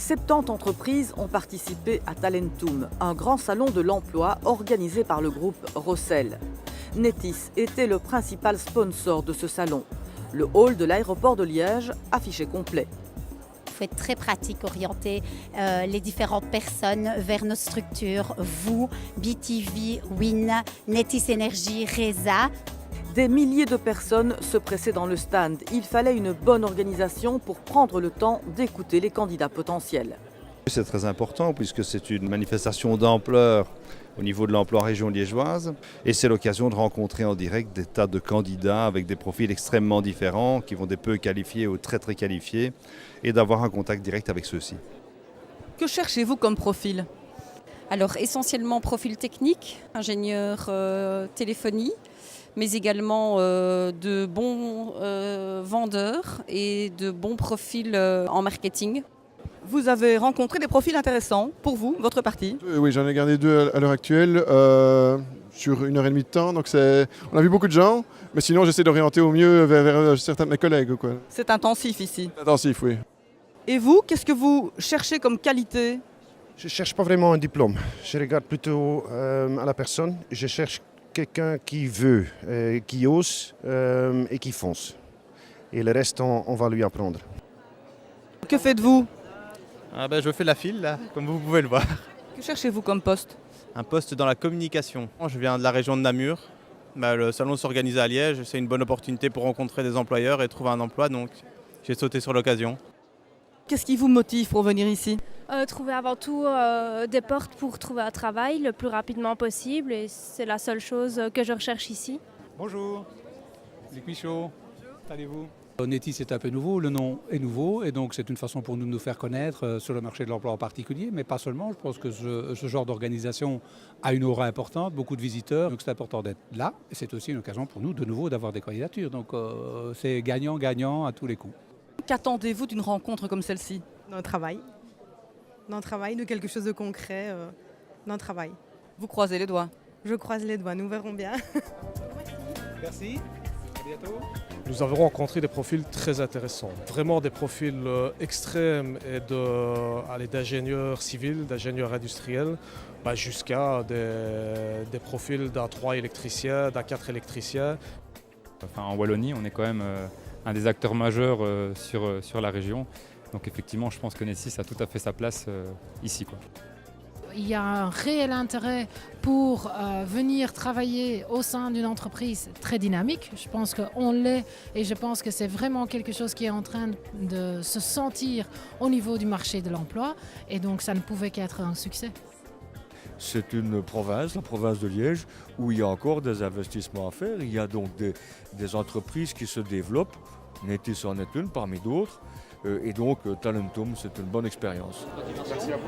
70 entreprises ont participé à Talentum, un grand salon de l'emploi organisé par le groupe Rossel. Netis était le principal sponsor de ce salon. Le hall de l'aéroport de Liège affichait complet. Il faut être très pratique, orienter les différentes personnes vers nos structures, vous, BTV, WIN, Netis Énergie, RESA. Des milliers de personnes se pressaient dans le stand. Il fallait une bonne organisation pour prendre le temps d'écouter les candidats potentiels. C'est très important puisque c'est une manifestation d'ampleur au niveau de l'emploi région liégeoise et c'est l'occasion de rencontrer en direct des tas de candidats avec des profils extrêmement différents qui vont des peu qualifiés aux très très qualifiés et d'avoir un contact direct avec ceux-ci. Que cherchez-vous comme profil ? Alors essentiellement profil technique, ingénieur téléphonie, mais également de bons vendeurs et de bons profils en marketing. Vous avez rencontré des profils intéressants pour vous, votre parti ? Oui, j'en ai gardé 2 à l'heure actuelle sur 1h30 de temps. Donc on a vu beaucoup de gens, mais sinon j'essaie d'orienter au mieux vers certains de mes collègues. C'est intensif ici. Intensif, oui. Et vous, qu'est-ce que vous cherchez comme qualité ? Je ne cherche pas vraiment un diplôme. Je regarde plutôt à la personne. Je cherche quelqu'un qui veut, qui ose et qui fonce. Et le reste, on va lui apprendre. Que faites-vous ? Je fais la file là, comme vous pouvez le voir. Que cherchez-vous comme poste ? Un poste dans la communication. Je viens de la région de Namur. Le salon s'organise à Liège, c'est une bonne opportunité pour rencontrer des employeurs et trouver un emploi, donc j'ai sauté sur l'occasion. Qu'est-ce qui vous motive pour venir ici ? Trouver avant tout des portes pour trouver un travail le plus rapidement possible et c'est la seule chose que je recherche ici. Bonjour, Luc Michaud, allez-vous ? Netis est un peu nouveau, le nom est nouveau et donc c'est une façon pour nous de nous faire connaître sur le marché de l'emploi en particulier, mais pas seulement. Je pense que ce genre d'organisation a une aura importante, beaucoup de visiteurs, donc c'est important d'être là et c'est aussi une occasion pour nous de nouveau d'avoir des candidatures. Donc c'est gagnant-gagnant à tous les coups. Qu'attendez-vous d'une rencontre comme celle-ci ? D'un travail, de quelque chose de concret, d'un travail. Vous croisez les doigts ? Je croise les doigts, nous verrons bien. Merci, à bientôt. Nous avons rencontré des profils très intéressants, vraiment des profils extrêmes et d'ingénieurs civils, d'ingénieurs industriels, jusqu'à des profils d'un 3 électriciens, d'un 4 électriciens. En Wallonie, on est quand même un des acteurs majeurs sur la région. Donc effectivement, je pense que Netis a tout à fait sa place ici. Il y a un réel intérêt pour venir travailler au sein d'une entreprise très dynamique. Je pense qu'on l'est et je pense que c'est vraiment quelque chose qui est en train de se sentir au niveau du marché de l'emploi et donc ça ne pouvait qu'être un succès. C'est une province, la province de Liège, où il y a encore des investissements à faire. Il y a donc des entreprises qui se développent. Netis en est une parmi d'autres. Et donc Talentum, c'est une bonne expérience. Merci à vous.